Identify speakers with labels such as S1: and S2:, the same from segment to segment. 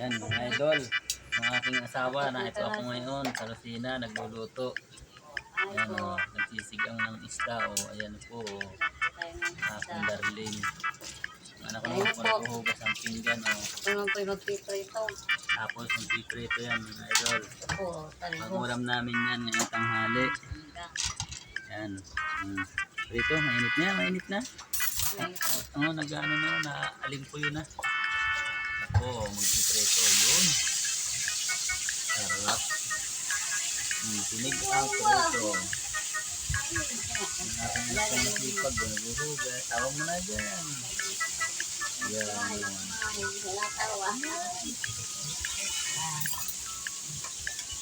S1: Yan mga idol, ang aking asawa na ito ako ngayon sa kusina nagluluto. Ayan o, nagsisigang ng isda o ayan po o, aking darling. Ang anak ko naman po naghuhugas ang pinggan o.
S2: Ito naman po yung magpito ito.
S1: Tapos yung piprito yan mga idol.
S2: Opo, talibos.
S1: Pag-ulam namin yan ngayong tanghali. Yan. Prito, mainit na, mainit na. Oo, nag-ano na, naaling po yun na. Ako, magpiprito, yun. Sarap. Tinig ang prito. Ang aking gusto masipag, naguhugas. Tawa mo na dyan. Yan.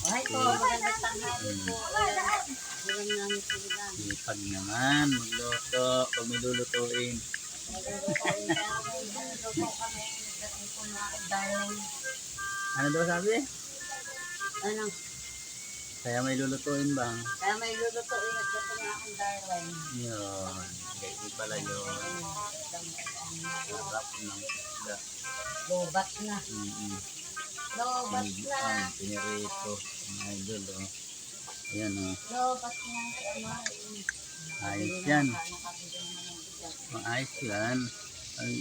S2: Ay po, magandang tanghali po. Ulam namin po lang.
S1: Sipag naman, magluto. Pag may lulutuin. Ano daw sabi?
S2: Ano?
S1: Kaya may lulutuin bang?
S2: Kaya may lulutuin at gato na akong darling.
S1: Yun. Kaya pala yun. Sarap ng isda.
S2: Lobat na. Lobat
S1: Tinig
S2: na.
S1: ang pinirito. Ang idol o. Ayan o.
S2: Lobat na.
S1: Ayos yan. Maayos yan. Ay,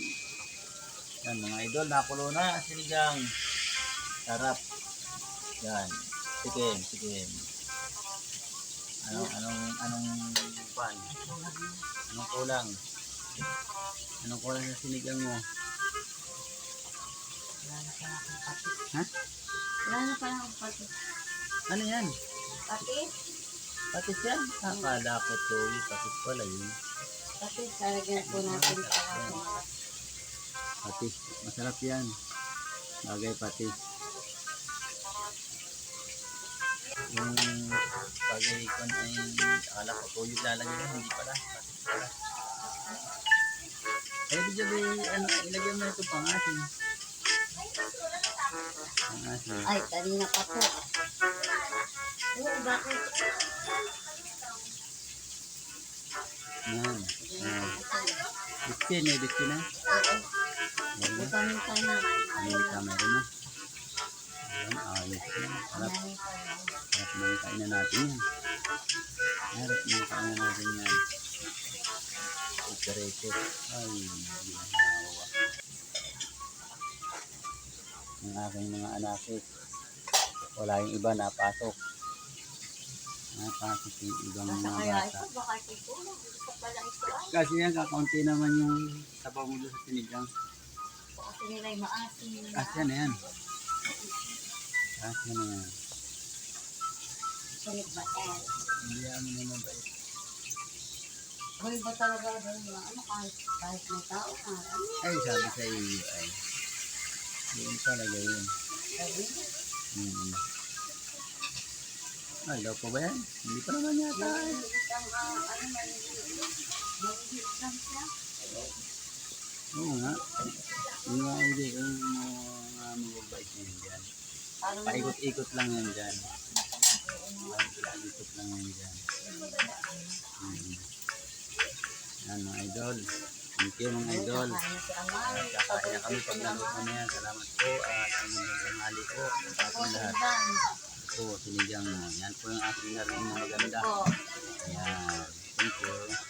S1: yan mga idol, nakulo na sinigang. Sarap. Yan. Sikim, sikim. Anong pan? Anong kulang? Anong kulang sa sinigang mo? Ha?
S2: Wala na pala akong patis.
S1: Ano yan?
S2: Patis?
S1: Patis yan? Akala ko to. Patis pala yun.
S2: Patis, lalagyan po natin sa ating
S1: Patis. Masarap yan. Bagay patis. Yung bagay ko ay akala ko to yung lalagay na. Hindi pala. Patis pala. Eh, di dyan ano, ilagay mo na ito pangasin. Pangasin.
S2: Ay, kanina pa po. Oo, bakit?
S1: Yan. Biskin, may biskin na.
S2: Oo.
S1: Yan na.
S2: Vitamin ka na.
S1: May tama rin na. Ayan, ayos yan. Harap, harap na yung kainan natin yan. Harap na yung kainan natin yan. Ikareto. Ay, ginawa. Ang aking mga anakit. Wala yung iba napasok. Napasok yung ibang
S2: Basta
S1: mga
S2: kaya
S1: bata.
S2: ito, baka ito. Gusto pala ito ay.
S1: Kasi yan, kakaunti naman yung sabaw mo doon sa sinigang.
S2: Kasi nila'y maasim.
S1: Asya na yan. Asya na yan.
S2: Sunod ba yan?
S1: Hindi namin naman ba ito.
S2: Hoy ba talaga doon mga ano kahit may tao na.
S1: Ay, sabi sa iyo ay. Yun talaga yun.
S2: Sabi,
S1: Ay, daw pa ba yan? Hindi pa naman yata.
S2: malilit ang ano malilit lang siya.
S1: Oo nga. Yung nga hindi, yung mga mababait na yun dyan.
S2: Parang
S1: Paikot-ikot lang yan dyan. Paikot lang yan dyan. Yan mga idol. Thank you mga idol.
S2: kakain si Amar.
S1: Kakain kami pag naluto na yan. Salamat po at ang magandang tanghali po sa ating lahat. Po, sinigang mo. Yan po yung aking narinig na maganda.
S2: Oo.
S1: Ayan. Thank you.